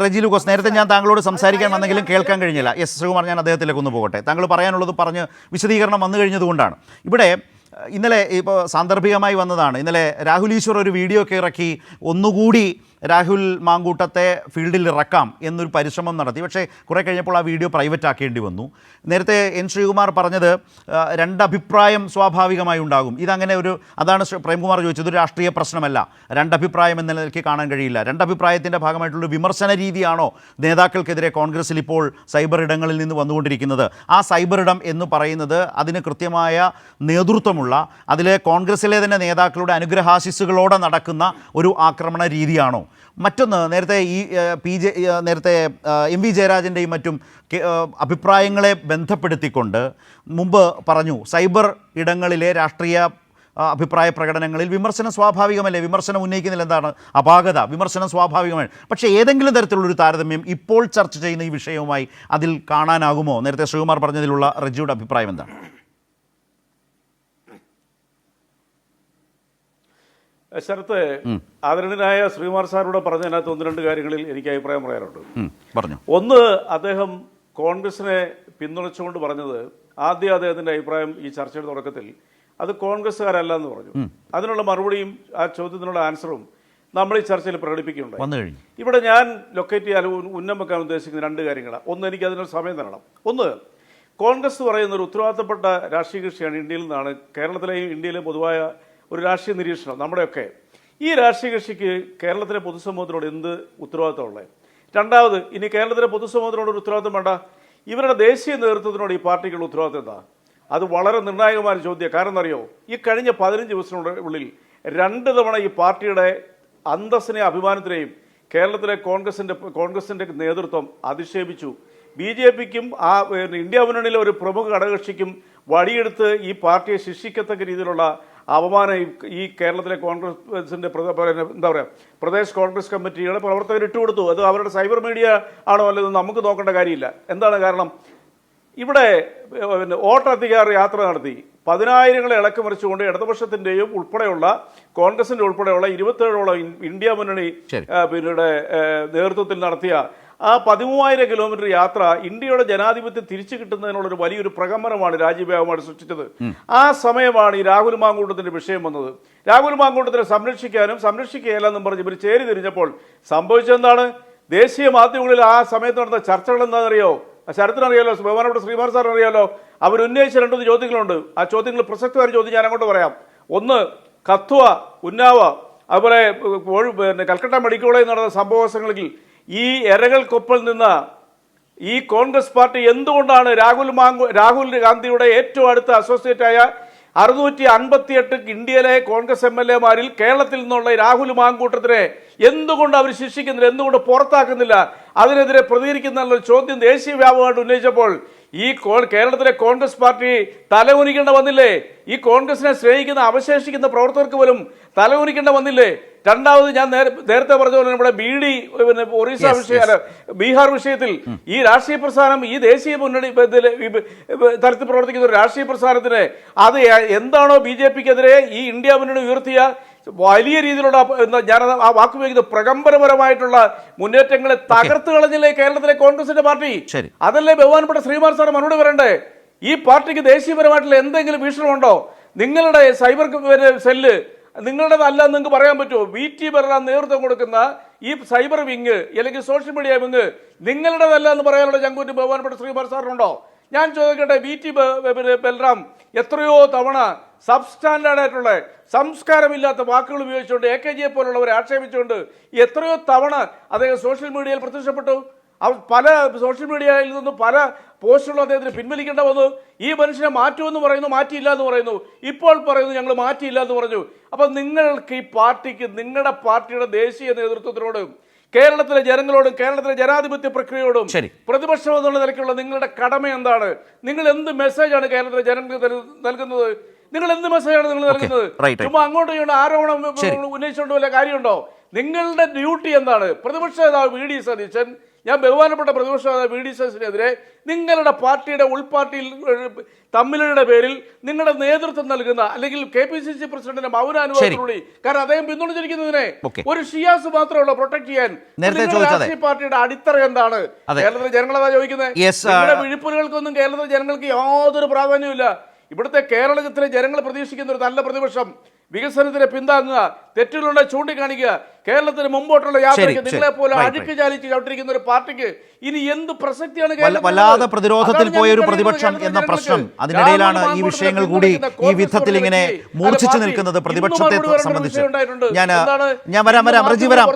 റെജി ലൂക്കോസ്, നേരത്തെ ഞാൻ താങ്കളോട് സംസാരിക്കാൻ വന്നെങ്കിലും കേൾക്കാൻ കഴിഞ്ഞില്ല. യെസ് ശ്രീകുമാർ, ഞാൻ അദ്ദേഹത്തിലേക്ക് ഒന്ന് പോകട്ടെ. താങ്കൾ പറയാനുള്ളത് പറഞ്ഞ് വിശദീകരണം വന്നു കഴിഞ്ഞതുകൊണ്ടാണ്. ഇവിടെ ഇന്നലെ ഇപ്പോൾ സാന്ദർഭികമായി വന്നതാണ്, ഇന്നലെ രാഹുൽ ഈശ്വർ ഒരു വീഡിയോ ഒക്കെ ഇറക്കി ഒന്നുകൂടി രാഹുൽ മാങ്കൂട്ടത്തെ ഫീൽഡിൽ ഇറക്കാം എന്നൊരു പരിശ്രമം നടത്തി. പക്ഷേ കുറേ കഴിഞ്ഞപ്പോൾ ആ വീഡിയോ പ്രൈവറ്റ് ആക്കേണ്ടി വന്നു. നേരത്തെ എൻ ശ്രീകുമാർ പറഞ്ഞത് രണ്ടഭിപ്രായം സ്വാഭാവികമായി ഉണ്ടാകും. ഇതങ്ങനെ അതാണ് പ്രേംകുമാർ ചോദിച്ചത്, ഒരു രാഷ്ട്രീയ പ്രശ്നമല്ല, രണ്ടഭിപ്രായം എന്ന നിലയ്ക്ക് കാണാൻ കഴിയില്ല. രണ്ടഭിപ്രായത്തിൻ്റെ ഭാഗമായിട്ടുള്ള വിമർശന രീതിയാണോ നേതാക്കൾക്കെതിരെ കോൺഗ്രസിൽ ഇപ്പോൾ സൈബർ ഇടങ്ങളിൽ നിന്ന് വന്നുകൊണ്ടിരിക്കുന്നത്? ആ സൈബർ ഇടം എന്ന് പറയുന്നത് അതിന് കൃത്യമായ നേതൃത്വമുള്ള, അതിലെ കോൺഗ്രസിലെ തന്നെ നേതാക്കളുടെ അനുഗ്രഹാശിസ്സുകളോടെ നടക്കുന്ന ഒരു ആക്രമണ രീതിയാണോ? മറ്റൊന്ന്, നേരത്തെ നേരത്തെ എം വി ജയരാജൻ്റെയും മറ്റും അഭിപ്രായങ്ങളെ ബന്ധപ്പെടുത്തിക്കൊണ്ട് മുമ്പ് പറഞ്ഞു, സൈബർ ഇടങ്ങളിലെ രാഷ്ട്രീയ അഭിപ്രായ പ്രകടനങ്ങളിൽ വിമർശനം സ്വാഭാവികമല്ലേ? വിമർശനം ഉന്നയിക്കുന്നതിൽ എന്താണ് അപാകത? വിമർശനം സ്വാഭാവികമാണ്. പക്ഷേ ഏതെങ്കിലും തരത്തിലുള്ളൊരു താരതമ്യം ഇപ്പോൾ ചർച്ച ചെയ്യുന്ന ഈ വിഷയവുമായി അതിൽ കാണാനാകുമോ? നേരത്തെ ശ്രീകുമാർ പറഞ്ഞതിലുള്ള റെജിയുടെ അഭിപ്രായം എന്താണ്? ശരത്ത്, ആദരണീയനായ ശ്രീകുമാർ സാറിനോട് പറഞ്ഞതിനകത്ത് ഒന്ന് രണ്ട് കാര്യങ്ങളിൽ എനിക്ക് അഭിപ്രായം പറയാനുണ്ട്. പറഞ്ഞു. ഒന്ന്, അദ്ദേഹം കോൺഗ്രസിനെ പിന്തുണച്ചുകൊണ്ട് പറഞ്ഞത്, ആദ്യം അദ്ദേഹത്തിന്റെ അഭിപ്രായം ഈ ചർച്ചയുടെ തുടക്കത്തിൽ അത് കോൺഗ്രസ്സുകാരല്ല എന്ന് പറഞ്ഞു. അതിനുള്ള മറുപടിയും ആ ചോദ്യത്തിനുള്ള ആൻസറും നമ്മൾ ഈ ചർച്ചയിൽ പ്രകടിപ്പിക്കുന്നുണ്ടായി. ഇവിടെ ഞാൻ ലൊക്കേറ്റ് ചെയ്യാൻ ഉന്നം വെക്കാൻ ഉദ്ദേശിക്കുന്ന രണ്ട് കാര്യങ്ങളാണ്. ഒന്ന്, എനിക്ക് അതിനൊരു സമയം തരണം. ഒന്ന്, കോൺഗ്രസ് പറയുന്ന ഒരു ഉത്തരവാദിത്തപ്പെട്ട രാഷ്ട്രീയ കക്ഷിയാണ് ഇന്ത്യയിൽ നിന്നാണ് കേരളത്തിലെയും ഇന്ത്യയിലെ പൊതുവായ ഒരു രാഷ്ട്രീയ നിരീക്ഷണം നമ്മുടെയൊക്കെ. ഈ രാഷ്ട്രീയ കക്ഷിക്ക് കേരളത്തിലെ പൊതുസമൂഹത്തിനോട് എന്ത് ഉത്തരവാദിത്തമുള്ളത്? രണ്ടാമത്, ഇനി കേരളത്തിലെ പൊതുസമൂഹത്തിനോട് ഒരു ഉത്തരവാദിത്തം വേണ്ട, ഇവരുടെ ദേശീയ നേതൃത്വത്തിനോട് ഈ പാർട്ടിക്കുള്ള ഉത്തരവാദിത്തം എന്താ? അത് വളരെ നിർണായകമായ ചോദ്യം. കാരണം എന്നറിയോ, ഈ കഴിഞ്ഞ 15 ദിവസത്തിനുള്ളിൽ 2 തവണ ഈ പാർട്ടിയുടെ അന്തസ്സിനെയും അഭിമാനത്തിനെയും കേരളത്തിലെ കോൺഗ്രസിന്റെ നേതൃത്വം അധിക്ഷേപിച്ചു. BJPക്കും ഇന്ത്യ മുന്നണിയിലെ ഒരു പ്രമുഖ ഘടകകക്ഷിക്കും വടിയെടുത്ത് ഈ പാർട്ടിയെ ശിക്ഷിക്കത്തക്ക രീതിയിലുള്ള അപമാനം ഈ കേരളത്തിലെ കോൺഗ്രസിന്റെ എന്താ പറയുക, പ്രദേശ് കോൺഗ്രസ് കമ്മിറ്റിയുടെ പ്രവർത്തകർ ഇട്ടുകൊടുത്തു. അത് അവരുടെ സൈബർ മീഡിയ ആണോ അല്ലത് നമുക്ക് നോക്കേണ്ട കാര്യമില്ല. എന്താണ് കാരണം? ഇവിടെ വോട്ടധികാര യാത്ര നടത്തി 10,000-ങ്ങളെ ഇളക്കിമറിച്ചുകൊണ്ട് ഇടതുപക്ഷത്തിന്റെയും ഉൾപ്പെടെയുള്ള കോൺഗ്രസിന്റെ ഉൾപ്പെടെയുള്ള 27ഓളം ഇന്ത്യ മുന്നണി പിന്നീട് നേതൃത്വത്തിൽ നടത്തിയ ആ 13,000 കിലോമീറ്റർ യാത്ര ഇന്ത്യയുടെ ജനാധിപത്യം തിരിച്ചു കിട്ടുന്നതിനുള്ളൊരു വലിയൊരു പ്രകമ്പനമാണ് രാജ്യവ്യാപകമായിട്ട് സൃഷ്ടിച്ചത്. ആ സമയമാണ് ഈ രാഹുൽ മാങ്കൂട്ടത്തിന്റെ വിഷയം വന്നത്. രാഹുൽ മാങ്കൂട്ടത്തിനെ സംരക്ഷിക്കാനും സംരക്ഷിക്കുകയല്ലെന്നും പറഞ്ഞ് ഇവർ ചേരി തിരിഞ്ഞപ്പോൾ സംഭവിച്ചെന്താണ്? ദേശീയ മാധ്യമങ്ങളിൽ ആ സമയത്ത് നടന്ന ചർച്ചകൾ എന്താണെന്നറിയോ? ശരത്തിനറിയാലോ, ബഹുമാനപ്പെട്ട ശ്രീകുമാർ സാറിന് അറിയാലോ. അവരുന്നയിച്ച 2 ചോദ്യങ്ങളുണ്ട്. ആ ചോദ്യങ്ങൾ പ്രസക്തമായ ചോദ്യം ഞാൻ അങ്ങോട്ട് പറയാം. ഒന്ന്, കത്വ, ഉന്നാവ, അതുപോലെ കൽക്കട്ട മെഡിക്കൽ കോളേജിൽ നടന്ന സംഭവങ്ങളിൽ ഈ എരകൾക്കൊപ്പം നിന്ന ഈ കോൺഗ്രസ് പാർട്ടി എന്തുകൊണ്ടാണ് രാഹുൽ ഗാന്ധിയുടെ ഏറ്റവും അടുത്ത അസോസിയേറ്റായ 658 ഇന്ത്യയിലെ കോൺഗ്രസ് MLA-മാരിൽ കേരളത്തിൽ നിന്നുള്ള രാഹുൽ മാങ്കൂട്ടത്തിനെ എന്തുകൊണ്ട് അവർ ശിക്ഷിക്കുന്നില്ല, എന്തുകൊണ്ട് പുറത്താക്കുന്നില്ല? അതിനെതിരെ പ്രതികരിക്കുന്ന ചോദ്യം ദേശീയ വ്യാപകമായിട്ട് ഉന്നയിച്ചപ്പോൾ ഈ കേരളത്തിലെ കോൺഗ്രസ് പാർട്ടി തലകുനിക്കേണ്ട വന്നില്ലേ? ഈ കോൺഗ്രസിനെ സ്നേഹിക്കുന്ന അവശേഷിക്കുന്ന പ്രവർത്തകർക്ക് പോലും തലകുനിക്കേണ്ട വന്നില്ലേ? രണ്ടാമത്, ഞാൻ നേരത്തെ പറഞ്ഞ പോലെ നമ്മുടെ ഒറീസ ബീഹാർ വിഷയത്തിൽ ഈ രാഷ്ട്രീയ പ്രസ്ഥാനം, ഈ ദേശീയ മുന്നണി തലത്തിൽ പ്രവർത്തിക്കുന്ന ഒരു രാഷ്ട്രീയ പ്രസ്ഥാനത്തിന് അത് എന്താണോ BJPക്കെതിരെ ഈ ഇന്ത്യ മുന്നണി ഉയർത്തിയ വലിയ രീതിയിലുള്ള, ഞാൻ ആ വാക്ക് ഉപയോഗിക്കുന്നത്, പ്രകമ്പനപരമായിട്ടുള്ള മുന്നേറ്റങ്ങളെ തകർത്ത് കളഞ്ഞില്ലേ കേരളത്തിലെ കോൺഗ്രസിന്റെ പാർട്ടി? അതല്ലേ ബഹുമാനപ്പെട്ട ശ്രീകുമാർ സാർ മറുപടി പറയണ്ടേ? ഈ പാർട്ടിക്ക് ദേശീയപരമായിട്ടുള്ള എന്തെങ്കിലും ഭീഷണമുണ്ടോ? നിങ്ങളുടെ സൈബർ സെല്ല് നിങ്ങളുടേതല്ല എന്ന് നിങ്ങൾക്ക് പറയാൻ പറ്റുമോ? VT ബൽറാം നേതൃത്വം കൊടുക്കുന്ന ഈ സൈബർ വിങ് അല്ലെങ്കിൽ സോഷ്യൽ മീഡിയ വിങ് നിങ്ങളുടേതല്ല എന്ന് പറയാനുള്ള ചങ്കൂറ്റ് ബഹുമാനപ്പെട്ട ശ്രീകുമാർ സാറിനുണ്ടോ? ഞാൻ ചോദിക്കട്ടെ, VT ബൽറാം എത്രയോ തവണ സബ്സ്റ്റാൻഡേർഡ് ആയിട്ടുള്ള സംസ്കാരമില്ലാത്ത വാക്കുകൾ ഉപയോഗിച്ചുകൊണ്ട് AKGയെ പോലുള്ളവരെ ആക്ഷേപിച്ചുകൊണ്ട് എത്രയോ തവണ അദ്ദേഹം സോഷ്യൽ മീഡിയയിൽ പ്രത്യക്ഷപ്പെട്ടു. പല സോഷ്യൽ മീഡിയയിൽ നിന്നും പല പോസ്റ്റുകളും അദ്ദേഹത്തിന് പിൻവലിക്കേണ്ട വന്നു. ഈ മനുഷ്യനെ മാറ്റുമെന്ന് പറയുന്നു, മാറ്റിയില്ല എന്ന് പറയുന്നു. ഇപ്പോൾ പറയുന്നു ഞങ്ങൾ മാറ്റിയില്ല എന്ന് പറഞ്ഞു. അപ്പൊ നിങ്ങൾക്ക് ഈ പാർട്ടിക്ക്, നിങ്ങളുടെ പാർട്ടിയുടെ ദേശീയ നേതൃത്വത്തിനോട്, കേരളത്തിലെ ജനങ്ങളോടും കേരളത്തിലെ ജനാധിപത്യ പ്രക്രിയയോടും പ്രതിപക്ഷം എന്നുള്ള നിലയ്ക്കുള്ള നിങ്ങളുടെ കടമ എന്താണ്? നിങ്ങൾ എന്ത് മെസ്സേജാണ് കേരളത്തിലെ ജനങ്ങൾക്ക് നൽകുന്നത്? നിങ്ങൾ എന്ത് മെസ്സേജാണ് നിങ്ങൾ നൽകുന്നത്? ചുമ്മാ അങ്ങോട്ടും ഇങ്ങോട്ടും ആരോപണം ഉന്നയിച്ചുകൊണ്ട് വല്ല കാര്യമുണ്ടോ? നിങ്ങളുടെ ഡ്യൂട്ടി എന്താണ്? പ്രതിപക്ഷ നേതാവ് വി ഡി സതീശൻ, ഞാൻ ബഹുമാനപ്പെട്ട പ്രതിപക്ഷ നേതാവ് വി ഡി സതീശനെതിരെ നിങ്ങളുടെ പാർട്ടിയുടെ ഉൾപാർട്ടിയിൽ തമ്മിലുടെ പേരിൽ നിങ്ങളുടെ നേതൃത്വം നൽകുന്ന അല്ലെങ്കിൽ KPCC പ്രസിഡന്റിന്റെ മൗനാനുവാദത്തോടുകൂടി, കാരണം അദ്ദേഹം പിന്തുണച്ചിരിക്കുന്നതിനെ ഒരു ഷിയാസ് മാത്രമേ പ്രൊട്ടക്ട് ചെയ്യാൻ. രാഷ്ട്രീയ പാർട്ടിയുടെ അടിത്തറ എന്താണ്? കേരളത്തിലെ ജനങ്ങളതാ ചോദിക്കുന്നത്. നിങ്ങളുടെ വിഴുപ്പുകൾക്കൊന്നും കേരളത്തിലെ ജനങ്ങൾക്ക് യാതൊരു പ്രാധാന്യമില്ല. ഇവിടുത്തെ കേരളത്തിലെ ജനങ്ങൾ പ്രതീക്ഷിക്കുന്ന ഒരു നല്ല പ്രതിപക്ഷം, വികസനത്തിന് പിന്താങ്ങുക, തെറ്റുകളുടെ ചൂണ്ടിക്കാണിക്കുക, കേരളത്തിന് മുമ്പോട്ടുള്ള യാത്രയ്ക്ക് നിങ്ങളെ പോലെ അഴുക്ക് ചാലിച്ച് ചവിട്ടിരിക്കുന്ന ഒരു പാർട്ടിക്ക് ഇനി എന്ത് പ്രസക്തിയാണ്? വല്ലാതെ പ്രതിരോധത്തിൽ പോയൊരു പ്രതിപക്ഷം എന്ന പ്രശ്നം, അതിനിടയിലാണ് ഈ വിഷയങ്ങൾ കൂടി ഈ വിധത്തിൽ ഇങ്ങനെ മൂർച്ഛിച്ചു നിൽക്കുന്നത് പ്രതിപക്ഷത്തെ സംബന്ധിച്ച്. ഞാൻ വരാം റജി വരാം.